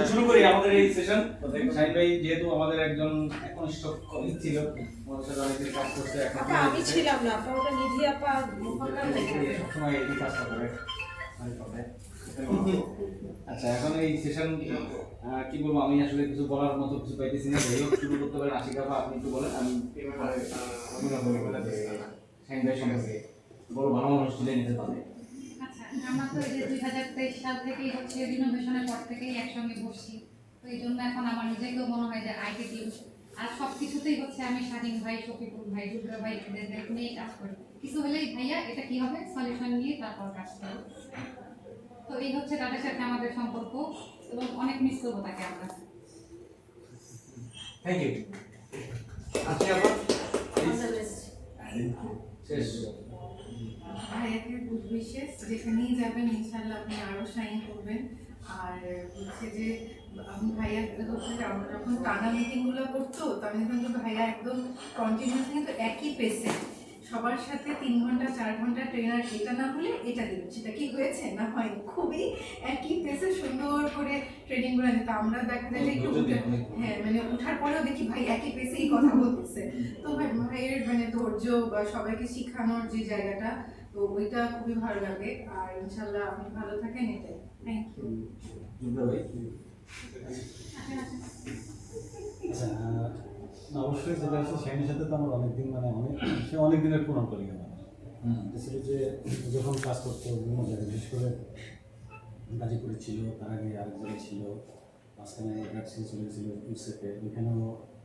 শুরু করি আমাদের এই সেশন। শাহিন ভাই যেহেতু আমাদের একজন একনিষ্ঠ কলিগ ছিল, আমাদের সাথে অনেকদিন কাজ করতে, এখন আমি ছিলাম না, আপনার ওটা নিধি আপা সবসময় এই কাজটা করে। আচ্ছা, এখন এই সেশন কি বলবো, আমি আসলে কিছু বলার মতো কিছু পাইতেছি না। যাই হোক, শুরু করতে পারেন। আশিক আপা আপনি একটু বলেন, আমি শাহিন ভাই সম্পর্কে বড় ভালো মানুষ ছিলেন নিতে পারে। আচ্ছা, আমরা তো এই যে 2023 সাল থেকেই হচ্ছে রিনোভেশনের পর থেকেই একসঙ্গে বসছি। তো এই জন্য এখন আমার নিজেকেও মনে হয় যে আইটি টিম আর সব কিছুতেই হচ্ছে আমি শাহিন ভাই, শফিকুল ভাই, দুর্গা ভাই এদের নিয়ে কাজ করি। কিছু হলেই ভাইয়া এটা কি হবে সলিউশন নিয়ে তারপর কাজ করি। তো এই হচ্ছে তাদের সাথে আমাদের সম্পর্ক এবং অনেক মিস করবো তাকে আমরা। Thank you. আজকে আবার শেষ ভাইয়াকে গুড উইশেস, যেখানেই যাবেন ইনশাআল্লাহ আপনি আরো শাইন করবেন। আর হচ্ছে যে আমি ভাইয়া হচ্ছে যে আমরা যখন টানা মিটিংগুলো করতো তখন কিন্তু ভাইয়া একদম কন্টিনিউয়াসলি কিন্তু একই পেসে সবার সাথে 3 ঘন্টা 4 ঘন্টা ট্রেনার এটা না হলে এটা দিল, সেটা কি হয়েছে না হয়নি, খুবই একই পেসে সুন্দর করে ট্রেনিংগুলো নিত। আমরা দেখা যায় যে একটু হ্যাঁ মানে ওঠার পরেও দেখি ভাই একই পেসেই কথা বলতেছে। তো ভাইয়ের মানে ধৈর্য বা সবাইকে শেখানোর যে জায়গাটা, তো ওইটা খুবই ভালো লাগে। আর ইনশাল্লাহ আপনি ভালো থাকেন, এটাই। Thank you. আচ্ছা, অবশ্যই যেটা হচ্ছে শাহিনের সাথে তো আমার অনেকদিন মানে সে অনেক দিনের পুরান কলিগ আমার। ছিল যে যখন কাজ করতো বিভিন্ন জায়গায়, বিশেষ করে গাজীপুরে ছিল, তার আগে আরেক জায়গায় ছিল, মাঝখানে ভ্যাকসিন চলে গেছিলো ইউসেফে, ওইখানেও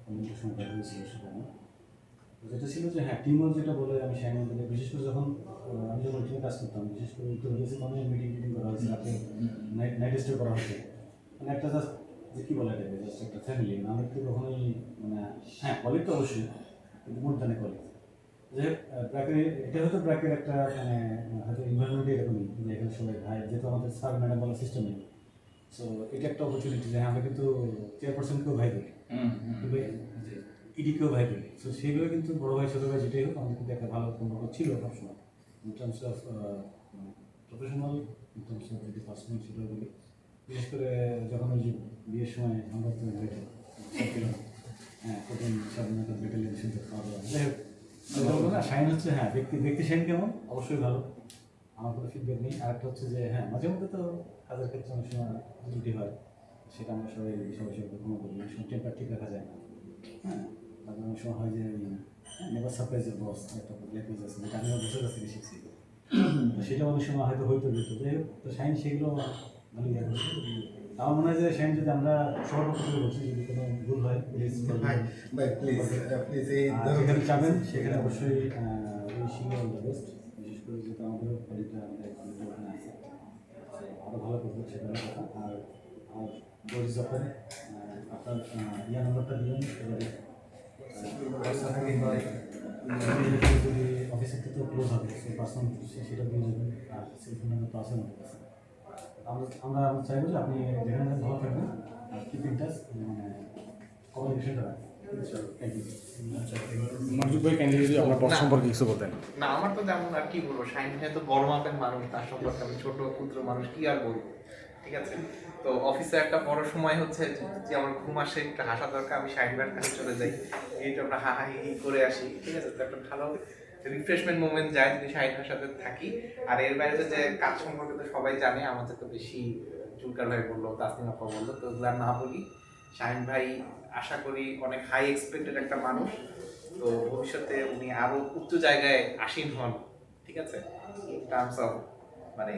অনেক সময় দেখা হয়েছিল সেখানে। যেটা ছিল যে হ্যাঁ টিমওয়ার্ক যেটা বলে আমি শাহিনের দিলে, বিশেষ করে যখন আমি যখন টিমে কাজ করতাম, বিশেষ করে উত্তর প্রদেশে অনেক মিটিং করা হয়েছে, রাতে নাইট স্টে করা হচ্ছে, মানে একটা জাস্ট যে কী বলে এটাকে, জাস্ট একটা ফ্যামিলি। আমাদের তো কখনোই মানে হ্যাঁ কলিগ তো অবশ্যই, কিন্তু মোর দানে কলিগ। যে ব্র্যাকের এটা হয়তো ব্র্যাকের একটা মানে হয়তো ইনভারনমেন্টই এরকমই, যে এখানে সবাই ভাই, যেহেতু আমাদের স্যার ম্যাডাম বলার সিস্টেম নেই। সো এটা একটা অপরচুনিটি যে আমরা কিন্তু চেয়ারপারসনকেও ভাই করি, কিন্তু ইডিকেও ভাই করি। সো সেইগুলো কিন্তু বড়ো ভাই ছোটো ভাই যেটাই হোক, আমাদের কিন্তু একটা ভালো সম্পর্ক ছিল সবসময়, in terms of professional, in terms of যদি পার্সোনাল সেটাও বলি। বিশেষ করে যখন ওই যে বিয়ের সময় আমরা তো হ্যাঁ প্রথম স্বাধীনতা ব্যাটালিয়ন শুনতে খাওয়া দাওয়া, যাই হোক না শাইন হচ্ছে হ্যাঁ ব্যক্তি শাইন কেমন অবশ্যই ভালো, আমার কোনো ফিডব্যাক নেই। আরেকটা হচ্ছে যে হ্যাঁ মাঝে মধ্যে তো কাজের ক্ষেত্রে অনেক সময় ত্রুটি হয়, সেটা আমরা সবাই ক্ষমা করি, অনেক সময় টেম্পার ঠিক রাখা যায় না। হ্যাঁ তারপরে অনেক সময় হয় যে নেভার সারপ্রাইজের বস একটা ল্যাঙ্গুয়েজ আছে, যেটা আমিও বসে কাছ থেকে শিখছি, তো সেটা অনেক সময় হয়তো যেত। যাই হোক, তো শাইন সেগুলো ভালো ইয়ে করছে। আমার মনে হয় যে শাইন যদি আমরা সবার পক্ষ থেকে বলছি, যদি কোনো ভুল হয় প্লিজ যেখানে যাবেন সেখানে অবশ্যই উইশিং অল দ্য বেস্ট। বিশেষ করে যেহেতু আমাদের কলিগটা আমাদের ওখানে আছে, আরও ভালো করবো সেটা কথা। আর বরিস আপনার নাম্বারটা দিবেন, যদি অফিসের থেকে ক্লোজ হবে সেই পার্সন সেটা দিয়ে যাবেন, আর সেলফোন নাম্বার তো আছে আমাদের কাছে। আমরা চাইবো যে আপনি যেখানে ভালো থাকবেন আর কিপ ইন টাচ, মানে কমিউনিকেশনটা রাখবেন। মনজুর ভাই ক্যান্ডিডেট যদি আপনার বস সম্পর্কে কিছু বলতেন। না, আমার তো তেমন আর কি বলবো, শাহিন ভাই তো বড় মাপের মানুষ, তার সম্পর্কে আমি ছোট ক্ষুদ্র মানুষ, কি আর বলবো, ঠিক আছে। তো অফিসে একটা বড় সময় হচ্ছে যে আমার ঘুম আসে, একটা হাসা দরকার, আমি শাহিন ভাইয়ের কাছে চলে যাই, এইটা আমরা হা হি হি করে আসি, ঠিক আছে। তো একটা ভালো রিফ্রেশমেন্ট মোমেন্ট যায় যদি শাহিন ভাইয়ের সাথে থাকি। আর এর বাইরে যে কাজ সম্পর্কে তো সবাই জানে, আমাদের তো বেশি জুলকার ভাই বললো, তাসনিম আপা বললো, তো ওগুলো না বলি। শাহিন ভাই আশা করি অনেক হাই এক্সপেক্টেড একটা মানুষ, তো ভবিষ্যতে উনি আরো উচ্চ জায়গায় আসীন হন, ঠিক আছে, ইন টার্মস অফ মানে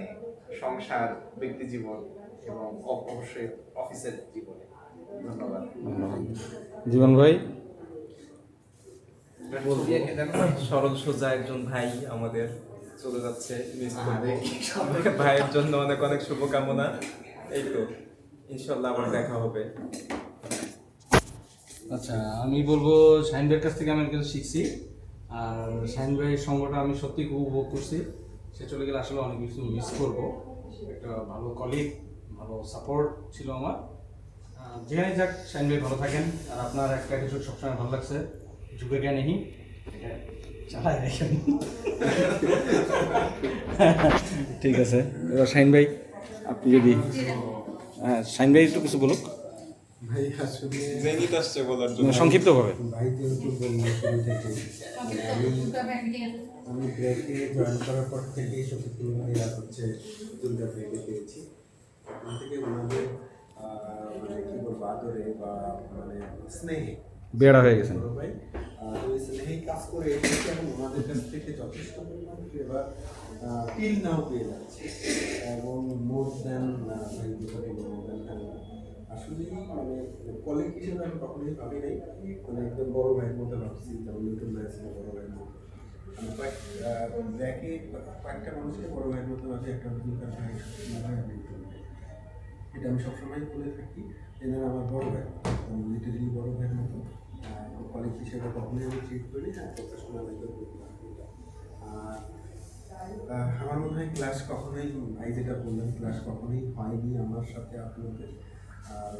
সংসার, ব্যক্তি জীবন এবং অবশ্যই অফিসের জীবনে। ধন্যবাদ। জীবন ভাই সরল সোজা একজন ভাই আমাদের চলে যাচ্ছে, ভাইয়ের জন্য অনেক অনেক শুভকামনা। এই তো ইনশাল্লাহ আবার দেখা হবে। আচ্ছা, আমি বলবো শাহিন ভাইয়ের কাছ থেকে আমি কিছু শিখছি। আর শাহিন ভাইয়ের সঙ্গটা আমি সত্যি খুব উপভোগ করছি। সে চলে গেলে আসলে অনেক কিছু মিস করবো। একটা ভালো কলিগ, ভালো সাপোর্ট ছিল আমার। যেখানে যাক শাহিন ভাই ভালো থাকেন। আর আপনার একটা কিছু সবসময় ভালো লাগছে, যুগে জ্ঞানেহী, চালাই রাখেন। ঠিক আছে, এবার শাহিন ভাই আপনি যদি শাহিন ভাই একটু কিছু বলুক ভাই আসলে জেনিত আসছে বলার জন্য। সংক্ষিপ্তভাবে। ভাই যেহেতু বললো শুরু থেকেই, আমি ব্রেকে জয়েন করার পর থেকেই শফিকুল ভাইয়া হচ্ছে দুর্গা ব্রেকে পেয়েছি। ওখান থেকে ওনাদের মানে কি বলবো আদরে বা মানে স্নেহে বেড়া হয়ে গেছেন। বড় ভাই ওই স্নেহেই কাজ করে এসেছি এবং ওনাদের কাছ থেকে যথেষ্ট পরিমাণ ফ্লেভার টিল নাও পেয়ে যাচ্ছে এবং মোর দ্যান ভাই যেটা বলবো মোর দ্যান আসলে মানে কলিগ হিসেবে আমি কখনোই ভাবি নাই, মানে একদম বড় ভাইয়ের মতো ভাবছি, যেমন নতুন ভাই ছিল বড় ভাইয়ের মতো। আমি ব্যাকে কয়েকটা মানুষকে বড় ভাইয়ের মতো ভাবি, একটা দুর্গার ভাই আমি এটা আমি সবসময় বলে থাকি, এনারা আমার বড় ভাই, লিটারেলি বড় ভাইয়ের মতো। কলিগ হিসেবে কখনোই আমি ট্রিট করি না, প্রফেশনাল আর আমার মনে হয় ক্লাস কখনোই ভাই যেটা বললেন ক্লাস কখনোই হয়নি আমার সাথে আপনাদের, আর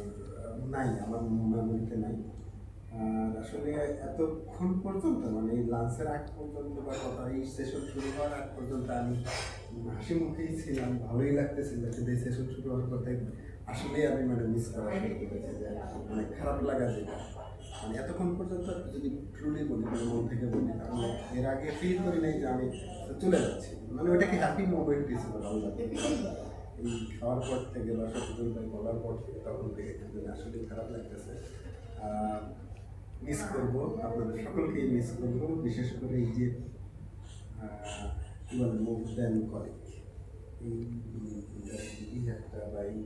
নাই আমার মেমোরিতে নাই। আর আসলে এতক্ষণ পর্যন্ত মানে এই লাঞ্চের আগ পর্যন্ত বা কথা এই সেশন শুরু হওয়ার আগ পর্যন্ত আমি হাসি মুখেই ছিলাম, ভালোই লাগতেছিল, কিন্তু এই সেশন শুরু হওয়ার কথাই আসলেই আমি মানে মিস করা শুরু করেছি, যে মানে খারাপ লাগা যেটা মানে এতক্ষণ পর্যন্ত যদি ট্রুলি বলি মানে মন থেকে বলি, আমি এর আগে ফিল করি নাই যে আমি চলে যাচ্ছি, মানে ওইটাকে হ্যাপি মোমেন্টই ছিল ভালো লাগে। এই খাওয়ার পর থেকে বা সচেতন ভাই বলার পর থেকে তখন থেকে কিন্তু আসলে খারাপ লাগতেছে। মিস করবো আপনাদের সকলকেই মিস করবো, বিশেষ করে এই যে কী বলে মোর দ্যান কলিগ এই একটা বা এই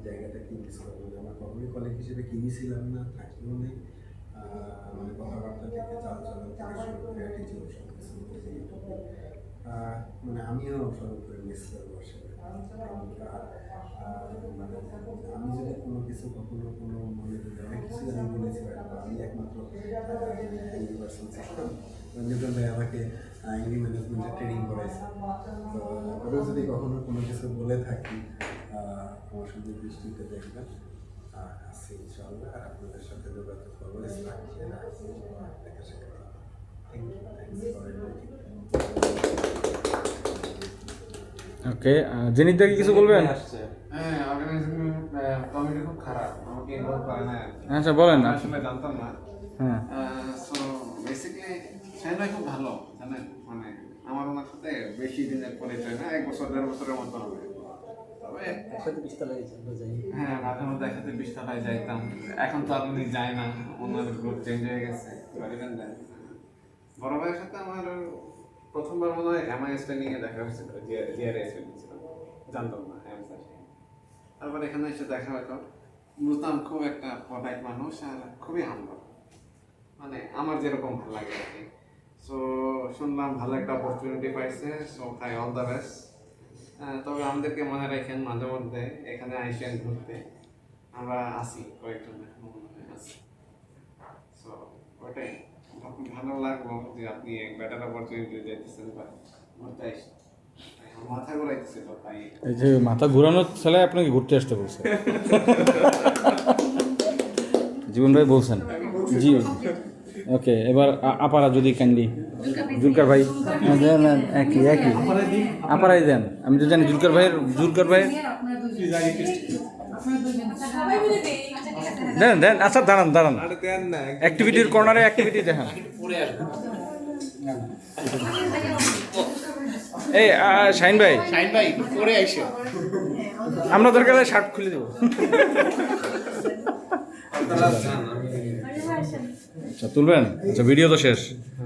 জায়গাটাকে মিস করবো, যে আমার কখনোই কলিগ হিসেবে কিনি ছিলাম না, থাকিও নেই, মানে কথাবার্তা থেকে চাল চলন থেকে শুরু করে অ্যাটিচিউড সব কিছু মানে আমিও সরব করে মিস করবো আসলে। মানে আমি যদি কোনো কিছু কখনো কোনো মনে করি অনেক কিছু আমি বলেছি, আমি একমাত্র ইউনিভার্সাল ছিলাম, নিউটন ভাই আমাকে ইংলি ম্যানেজমেন্টের ট্রেনিং করাইছে। তো ওরা যদি কখনো কোনো কিছু বলে থাকি আমার সঙ্গে দৃষ্টিতে দেখবেন, আসছি ইনশাআল্লাহ, আর আপনাদের সাথে যোগাযোগ করবো, দেখা শেখা। Thank you, thanks for everything. Okay, জেনিত ভাই কিছু বলবেন? হ্যাঁ, অর্গানাইজিং কমিটি খুব খারাপ, আমাকে ইনভলভ করে না। আচ্ছা বলেন না। আসলে জানতাম না। হ্যাঁ, সো বেসিক্যালি শাহিন ভাই খুব ভালো, জানেন, মানে আমার ওনার সাথে বেশি দিনের পরিচয় না, 1 বছর 1.5 বছরের মতো হবে। তবে একসাথে বিস্তারিত যাই। হ্যাঁ, মাঝে মধ্যে একসাথে 20 টাকায় যাইতাম। এখন তো আপনি যায় না, ওনার গ্রুপ চেঞ্জ হয়ে গেছে। বড় ভাইয়ের সাথে আমার প্রথমবার মনে হয় এমআইএস ট্রেনিং এ দেখা হয়েছিল, জিআরএস হয়েছিল, জানতাম না তারপর এখানে এসে দেখা হয়তো বুঝতাম খুব একটা পলাইট মানুষ আর খুবই হাম্বল, মানে আমার যেরকম ভালো লাগে আর কি। সো শুনলাম ভালো একটা অপরচুনিটি পাইছে, সো তাই অল দ্য বেস্ট। তবে আমাদেরকে মনে রাখেন মাঝে মধ্যে এখানে আইসেন ঘুরতে, আমরা আসি কয়েকজন এখনো মনে হয় আসি। সো ওটাই ভালো লাগলো যে আপনি এক বেটার অপরচুনিটি যেতেছেন বা ঘুরতে আসেন, মাথা ঘুরাইতেছিল তাই। এই যে মাথা ঘুরানোর ছেলে আপনাকে ঘুরতে আসতে বলছে। জীবন ভাই বলছেন জি। ওকে, এবার আপারা যদি কাইন্ডলি জুলকার ভাই একই আপারাই দেন। আমি তো জানি জুলকার ভাইয়ের দেন দেন। আচ্ছা দাঁড়ান, আরে দেন না, অ্যাক্টিভিটির কর্নারে অ্যাক্টিভিটি দেখান। এই শাহিন ভাই পরে আইসো। আমরা দরকার হলে শার্ট খুলে দেবো। আচ্ছা তুলবেন? আচ্ছা ভিডিও তো শেষ।